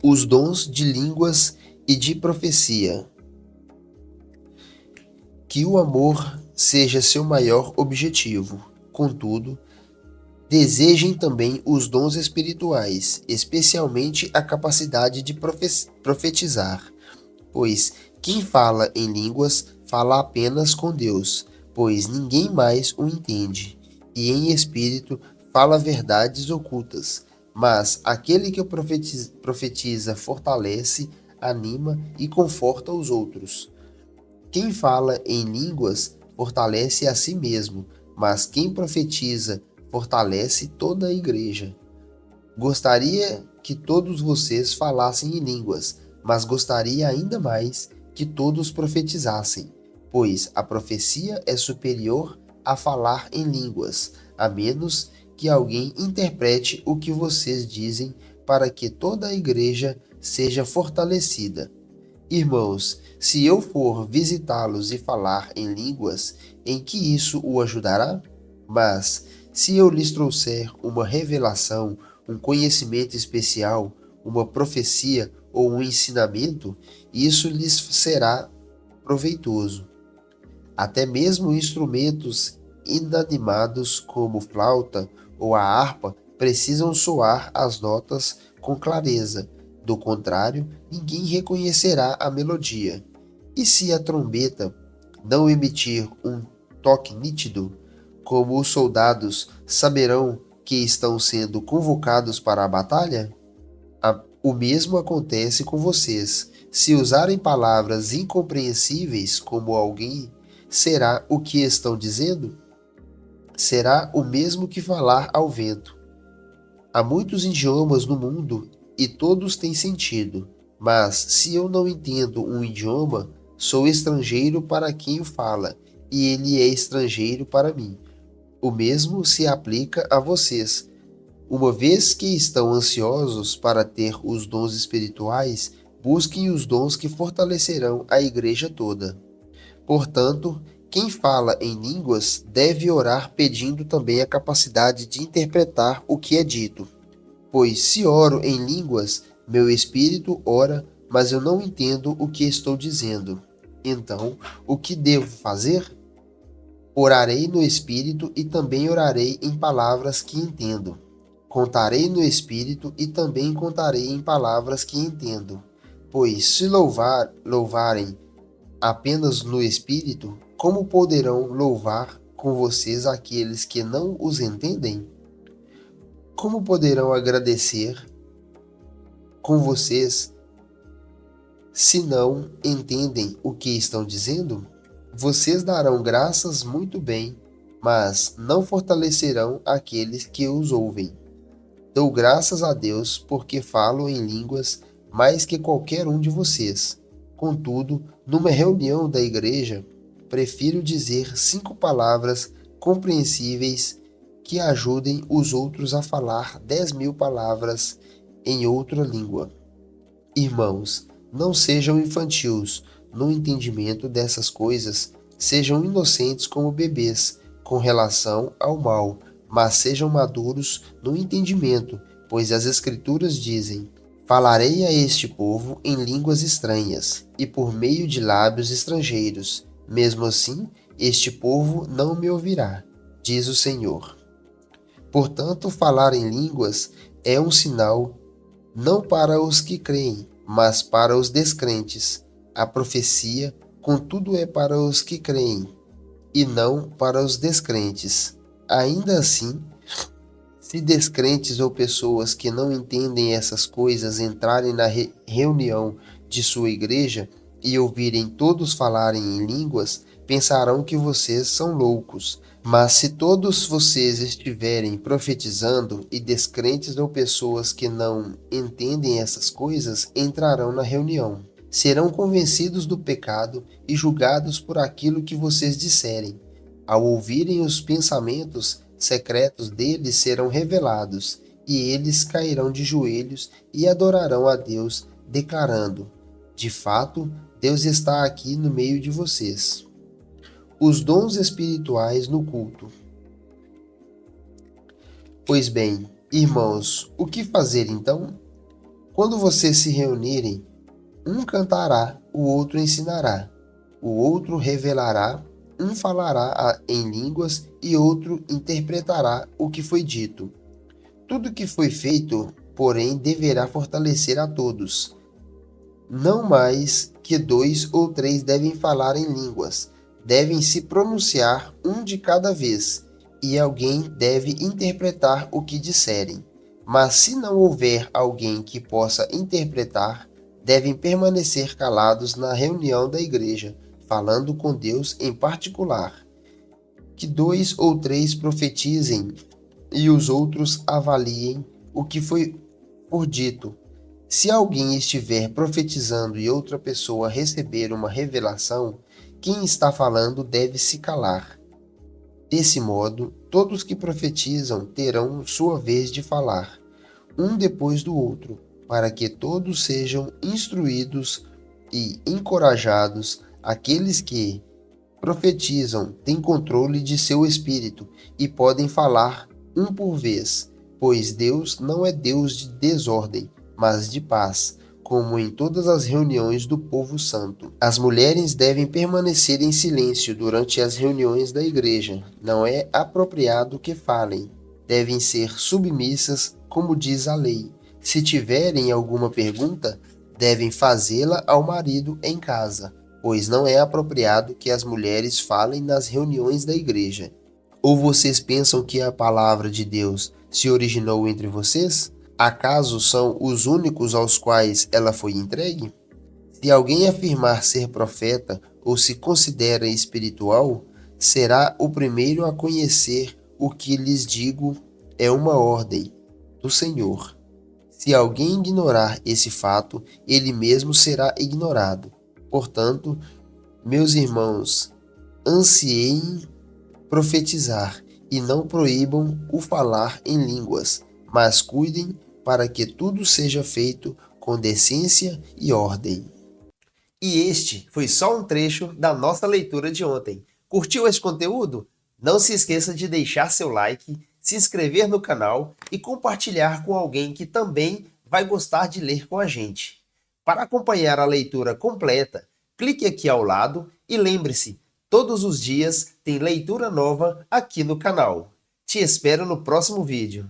os dons de línguas e de profecia. Que o amor seja seu maior objetivo. Contudo, desejem também os dons espirituais, especialmente a capacidade de profetizar, pois quem fala em línguas fala apenas com Deus, pois ninguém mais o entende, e em espírito fala verdades ocultas. Mas aquele que profetiza fortalece, anima e conforta os outros. Quem fala em línguas fortalece a si mesmo, mas quem profetiza fortalece toda a igreja. Gostaria que todos vocês falassem em línguas, mas gostaria ainda mais que todos profetizassem, pois a profecia é superior a falar em línguas, a menos que alguém interprete o que vocês dizem para que toda a igreja seja fortalecida. Irmãos, se eu for visitá-los e falar em línguas, em que isso o ajudará? Mas, se eu lhes trouxer uma revelação, um conhecimento especial, uma profecia ou um ensinamento, isso lhes será proveitoso. Até mesmo instrumentos inanimados como flauta ou a harpa precisam soar as notas com clareza. Do contrário, ninguém reconhecerá a melodia. E se a trombeta não emitir um toque nítido, como os soldados saberão que estão sendo convocados para a batalha? O mesmo acontece com vocês. Se usarem palavras incompreensíveis como alguém, será o que estão dizendo? Será o mesmo que falar ao vento. Há muitos idiomas no mundo e todos têm sentido, mas se eu não entendo um idioma, sou estrangeiro para quem o fala, e ele é estrangeiro para mim. O mesmo se aplica a vocês. Uma vez que estão ansiosos para ter os dons espirituais, busquem os dons que fortalecerão a igreja toda. Portanto, quem fala em línguas deve orar pedindo também a capacidade de interpretar o que é dito. Pois se oro em línguas, meu espírito ora, mas eu não entendo o que estou dizendo. Então, o que devo fazer? Orarei no espírito e também orarei em palavras que entendo. Contarei no espírito e também contarei em palavras que entendo. Pois se louvarem apenas no espírito, como poderão louvar com vocês aqueles que não os entendem? Como poderão agradecer com vocês se não entendem o que estão dizendo? Vocês darão graças muito bem, mas não fortalecerão aqueles que os ouvem. Dou graças a Deus porque falo em línguas mais que qualquer um de vocês. Contudo, numa reunião da igreja, prefiro dizer 5 palavras compreensíveis que ajudem os outros a falar 10.000 palavras em outra língua. Irmãos, não sejam infantis no entendimento dessas coisas, sejam inocentes como bebês com relação ao mal, mas sejam maduros no entendimento, pois as Escrituras dizem: Falarei a este povo em línguas estranhas e por meio de lábios estrangeiros. Mesmo assim, este povo não me ouvirá, diz o Senhor. Portanto, falar em línguas é um sinal não para os que creem, mas para os descrentes. A profecia, contudo, é para os que creem, e não para os descrentes. Ainda assim, se descrentes ou pessoas que não entendem essas coisas entrarem na reunião de sua igreja e ouvirem todos falarem em línguas, pensarão que vocês são loucos. Mas se todos vocês estiverem profetizando e descrentes ou pessoas que não entendem essas coisas entrarão na reunião, serão convencidos do pecado e julgados por aquilo que vocês disserem. Ao ouvirem os pensamentos secretos deles serão revelados, e eles cairão de joelhos e adorarão a Deus, declarando: De fato, Deus está aqui no meio de vocês. Os dons espirituais no culto. Pois bem, irmãos, o que fazer então? Quando vocês se reunirem, um cantará, o outro ensinará, o outro revelará, um falará em línguas e outro interpretará o que foi dito. Tudo que foi feito, porém, deverá fortalecer a todos. Não mais que 2 ou 3 devem falar em línguas, devem se pronunciar um de cada vez, e alguém deve interpretar o que disserem. Mas se não houver alguém que possa interpretar, devem permanecer calados na reunião da igreja, falando com Deus em particular. Que 2 ou 3 profetizem e os outros avaliem o que foi por dito. Se alguém estiver profetizando e outra pessoa receber uma revelação, quem está falando deve se calar. Desse modo, todos que profetizam terão sua vez de falar, um depois do outro, para que todos sejam instruídos e encorajados. Aqueles que profetizam têm controle de seu espírito e podem falar um por vez, pois Deus não é Deus de desordem, mas de paz, como em todas as reuniões do povo santo. As mulheres devem permanecer em silêncio durante as reuniões da igreja. Não é apropriado que falem. Devem ser submissas, como diz a lei. Se tiverem alguma pergunta, devem fazê-la ao marido em casa, pois não é apropriado que as mulheres falem nas reuniões da igreja. Ou vocês pensam que a palavra de Deus se originou entre vocês? Acaso são os únicos aos quais ela foi entregue? Se alguém afirmar ser profeta ou se considera espiritual, será o primeiro a conhecer o que lhes digo é uma ordem do Senhor. Se alguém ignorar esse fato, ele mesmo será ignorado. Portanto, meus irmãos, ansiem profetizar e não proíbam o falar em línguas, mas cuidem para que tudo seja feito com decência e ordem. E este foi só um trecho da nossa leitura de ontem. Curtiu esse conteúdo? Não se esqueça de deixar seu like, se inscrever no canal e compartilhar com alguém que também vai gostar de ler com a gente. Para acompanhar a leitura completa, clique aqui ao lado e lembre-se, todos os dias tem leitura nova aqui no canal. Te espero no próximo vídeo.